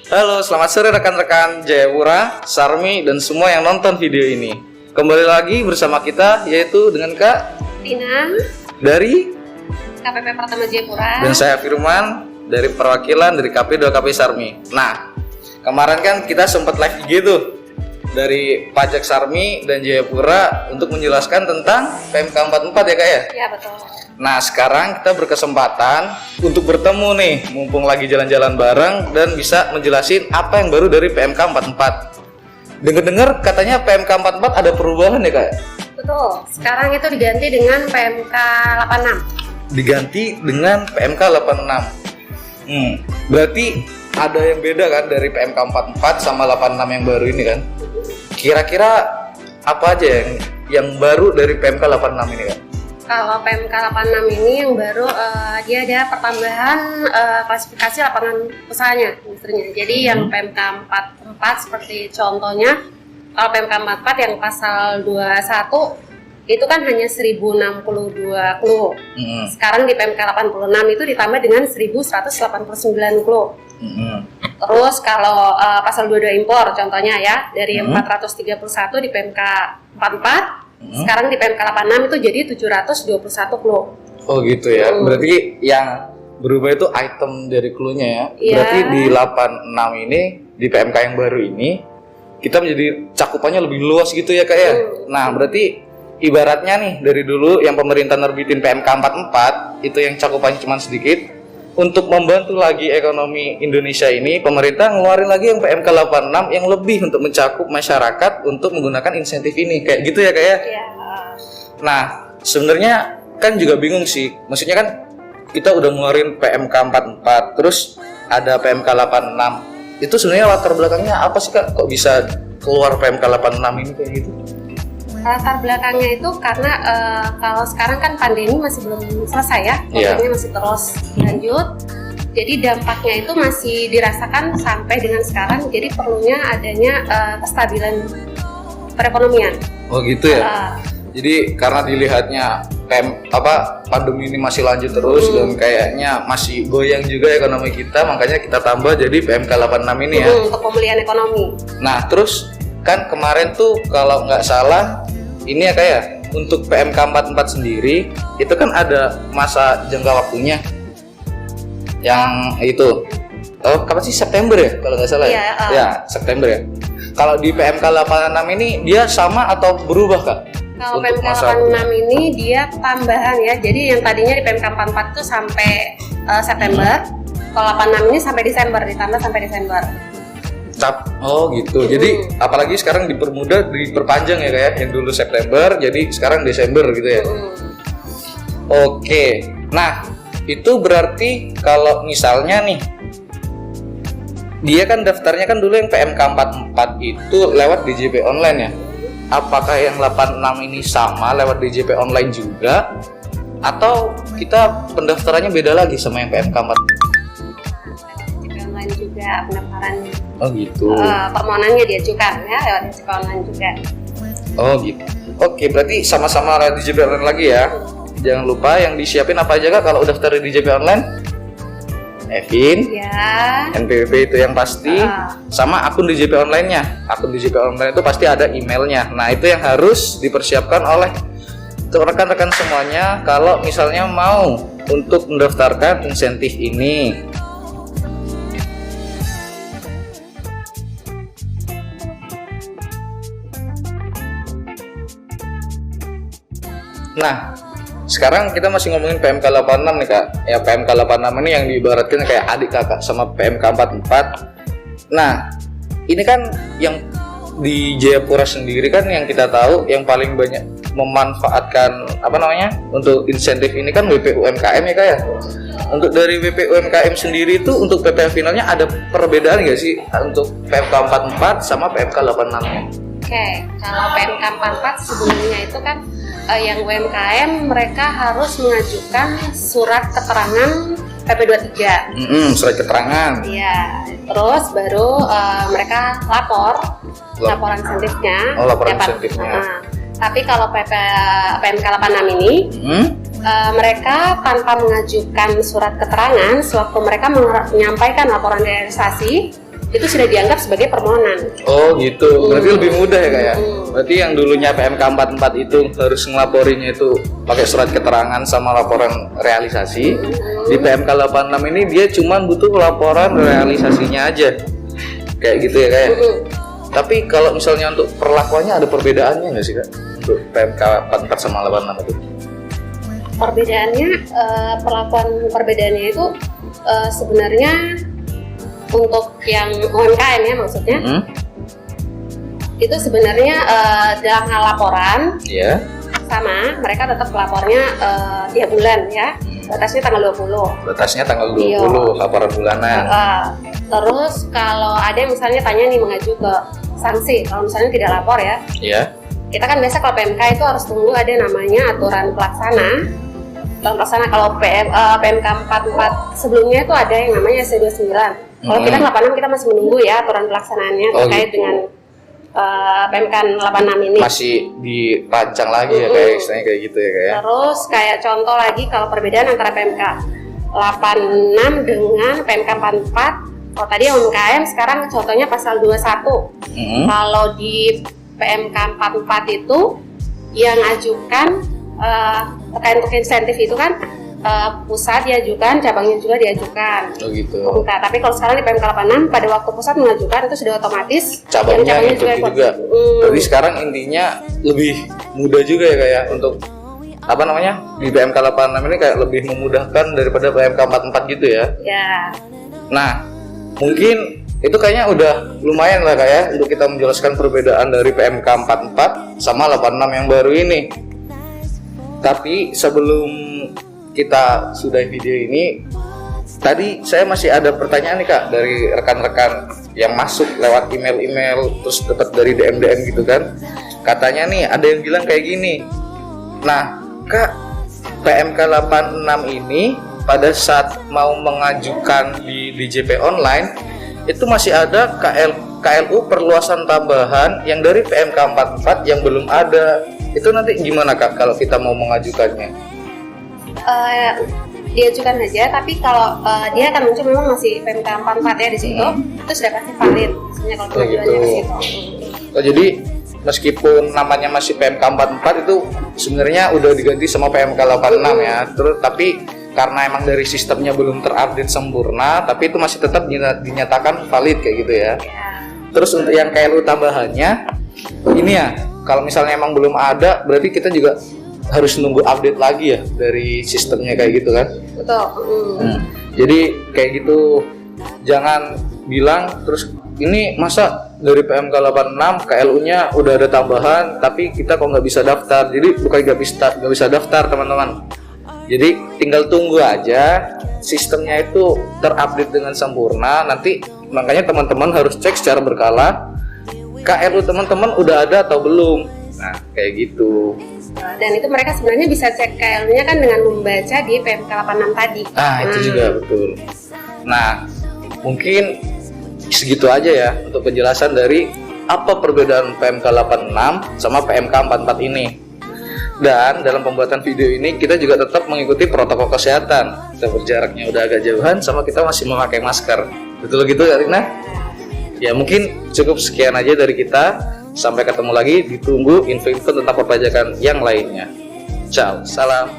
Halo, selamat sore rekan-rekan Jayapura, Sarmi, dan semua yang nonton video ini. Kembali lagi bersama kita, yaitu dengan Kak Tina dari KPP Pratama Jayapura dan saya Firman dari perwakilan dari KP2KP Sarmi. Nah, kemarin kan kita sempat live IG tuh dari Pajak Sarmi dan Jayapura untuk menjelaskan tentang PMK 44 ya Kak ya? Ya betul. Nah, sekarang kita berkesempatan untuk bertemu nih, mumpung lagi jalan-jalan bareng dan bisa menjelasin apa yang baru dari PMK 44. Dengar-dengar katanya PMK 44 ada perubahan ya Kak? Betul, sekarang itu diganti dengan PMK 86. Diganti dengan PMK 86. Berarti ada yang beda kan dari PMK 44 sama 86 yang baru ini kan? Kira-kira apa aja yang baru dari PMK 86 ini Kak? Kalau PMK 86 ini yang baru dia ada pertambahan klasifikasi lapangan usahanya industrinya. Jadi yang PMK 44 seperti contohnya, kalau PMK 44 yang pasal 21 itu kan hanya 1062 klu. Sekarang di PMK 86 itu ditambah dengan 1189 klu. Terus kalau pasal 22 impor contohnya ya, dari 431 di PMK 44 sekarang di PMK 86 itu jadi 721 klu. Oh gitu ya. Berarti yang berubah itu item dari klunya ya. Berarti di 86 ini, di PMK yang baru ini kita menjadi cakupannya lebih luas gitu ya Kak ya. Nah, berarti ibaratnya nih dari dulu yang pemerintah nerbitin PMK 44 itu yang cakupannya cuma sedikit. Untuk membantu lagi ekonomi Indonesia ini, pemerintah ngeluarin lagi yang PMK 86 yang lebih untuk mencakup masyarakat untuk menggunakan insentif ini. Kayak gitu ya Kak ya? Iya. Nah, sebenarnya kan juga bingung sih. Maksudnya kan kita udah ngeluarin PMK 44, terus ada PMK 86. Itu sebenarnya latar belakangnya apa sih Kak? Kok bisa keluar PMK 86 ini kayak gitu? Latar belakangnya itu karena kalau sekarang kan pandemi masih belum selesai ya, COVID-nya masih terus lanjut. Jadi dampaknya itu masih dirasakan sampai dengan sekarang. Jadi perlunya adanya kestabilan perekonomian. Oh gitu ya. Jadi karena dilihatnya pandemi ini masih lanjut terus dan kayaknya masih goyang juga ekonomi kita, makanya kita tambah jadi PMK 86 ini ya. Untuk pemulihan ekonomi. Nah terus kan kemarin tuh kalau nggak salah ini ya Kak ya, untuk PMK 44 sendiri itu kan ada masa jangka waktunya yang itu kapan sih, September ya kalau nggak salah ya? Ya September ya. Kalau di PMK 86 ini dia sama atau berubah Kak? Kalau PMK 86 ini dia tambahan ya, jadi yang tadinya di PMK 44 itu sampai September, kalau 86 ini sampai Desember, ditambah sampai Desember. Oh gitu. Jadi apalagi sekarang dipermudah, diperpanjang ya kayak yang dulu September jadi sekarang Desember gitu ya. Oke. Nah, itu berarti kalau misalnya nih dia kan daftarnya kan dulu yang PMK 44 itu lewat DJP online ya. Apakah yang 86 ini sama lewat DJP online juga atau kita pendaftarannya beda lagi sama yang PMK 44? Juga pendaftarannya. Oh gitu. Permohonannya diajukan ya lewat DJP online juga. Oh gitu. Oke, berarti sama-sama lewat DJP online lagi ya. Jangan lupa yang disiapin apa aja Kak kalau daftar di DJP online? Evin, NPWP itu yang pasti, sama akun DJP online-nya. Akun DJP online itu pasti ada emailnya. Nah itu yang harus dipersiapkan oleh rekan-rekan semuanya kalau misalnya mau untuk mendaftarkan insentif ini. Nah, sekarang kita masih ngomongin PMK 86 nih Kak. Ya PMK 86 ini yang diibaratkan kayak adik kakak sama PMK 44. Nah, ini kan yang di Jayapura sendiri kan yang kita tahu yang paling banyak memanfaatkan untuk insentif ini kan WP UMKM ya Kak ya. Untuk dari WP UMKM sendiri itu untuk PPh finalnya ada perbedaan nggak sih untuk PMK 44 sama PMK 86-nya? Oke, kalau PMK 44 sebelumnya itu kan yang UMKM mereka harus mengajukan surat keterangan PP23. Surat keterangan. Iya. Terus baru mereka laporan insentifnya. Laporan insentifnya. Tapi kalau PMK 86 ini mereka tanpa mengajukan surat keterangan sewaktu mereka menyampaikan laporan realisasi, itu sudah dianggap sebagai permohonan. Oh gitu, berarti lebih mudah ya Kak ya? Berarti yang dulunya PMK 44 itu harus ngelaporinya itu pakai surat keterangan sama laporan realisasi. Di PMK 86 ini dia cuma butuh laporan realisasinya aja. Kayak gitu ya Kak ya? Tapi kalau misalnya untuk perlakuannya ada perbedaannya nggak sih Kak? Untuk PMK 44 sama 86 itu? Perbedaannya, perbedaannya itu sebenarnya untuk yang UMKM ya maksudnya, itu sebenarnya dalam hal laporan sama mereka tetap lapornya tiap bulan ya, batasnya tanggal 20. Batasnya tanggal 20 laporan bulanan. Terus kalau ada yang misalnya tanya nih mengaju ke sanksi, kalau misalnya tidak lapor ya, kita kan biasa kalau PMK itu harus tunggu ada namanya aturan pelaksana. Kalau PMK 44 sebelumnya itu ada yang namanya SC29. Kalau kita 86 kita masih menunggu ya aturan pelaksanaannya terkait dengan PMK 86 ini. Masih dirancang lagi ya kayak istilahnya kayak gitu ya kayak. Terus kayak contoh lagi kalau perbedaan antara PMK 86 dengan PMK 44. Kalau tadi UMKM sekarang contohnya pasal 21. Kalau di PMK 44 itu yang ajukan terkait untuk insentif itu kan pusat diajukan, cabangnya juga diajukan. Oh gitu. Tapi kalau sekarang di PMK 86 pada waktu pusat mengajukan itu sudah otomatis cabangnya juga. Tapi sekarang intinya lebih mudah juga ya kayak untuk apa namanya di PMK 86 ini kayak lebih memudahkan daripada PMK 44 gitu ya. Ya. Nah mungkin itu kayaknya udah lumayan lah kayak untuk kita menjelaskan perbedaan dari PMK 44 sama 86 yang baru ini. Tapi sebelum kita sudahi video ini, tadi saya masih ada pertanyaan nih Kak dari rekan-rekan yang masuk lewat email-email terus dapat dari DM gitu kan. Katanya nih ada yang bilang kayak gini. Nah, Kak, PMK 86 ini pada saat mau mengajukan di DJP online itu masih ada KLU perluasan tambahan yang dari PMK 44 yang belum ada. Itu nanti gimana Kak kalau kita mau mengajukannya? Diajukan aja, tapi kalau dia akan muncul memang masih PMK 44 ya di situ, itu sudah pasti valid. Maksudnya kalau pengajuannya ke situ. Oh, jadi meskipun namanya masih PMK 44 itu sebenarnya udah diganti sama PMK 86 ya. Terus tapi karena emang dari sistemnya belum terupdate sempurna, tapi itu masih tetap dinyatakan valid kayak gitu ya. Terus untuk yang KLU tambahannya ini ya, kalau misalnya emang belum ada, berarti kita juga harus nunggu update lagi ya dari sistemnya kayak gitu kan? Betul. Jadi kayak gitu, jangan bilang terus ini masa dari PMK 86 KLU-nya udah ada tambahan, tapi kita kok nggak bisa daftar. Jadi bukan nggak bisa daftar teman-teman. Jadi tinggal tunggu aja sistemnya itu terupdate dengan sempurna. Nanti makanya teman-teman harus cek secara berkala KLU teman-teman udah ada atau belum. Nah kayak gitu. Dan itu mereka sebenarnya bisa cek KLU-nya kan dengan membaca di PMK 86 tadi. Itu juga betul. Nah mungkin segitu aja ya untuk penjelasan dari apa perbedaan PMK 86 sama PMK 44 ini. Dan dalam pembuatan video ini kita juga tetap mengikuti protokol kesehatan. Kita berjaraknya udah agak jauhan sama kita masih memakai masker. Betul gitu ya Rina? Ya mungkin cukup sekian aja dari kita. Sampai ketemu lagi, ditunggu info-info tentang perpajakan yang lainnya. Ciao, salam.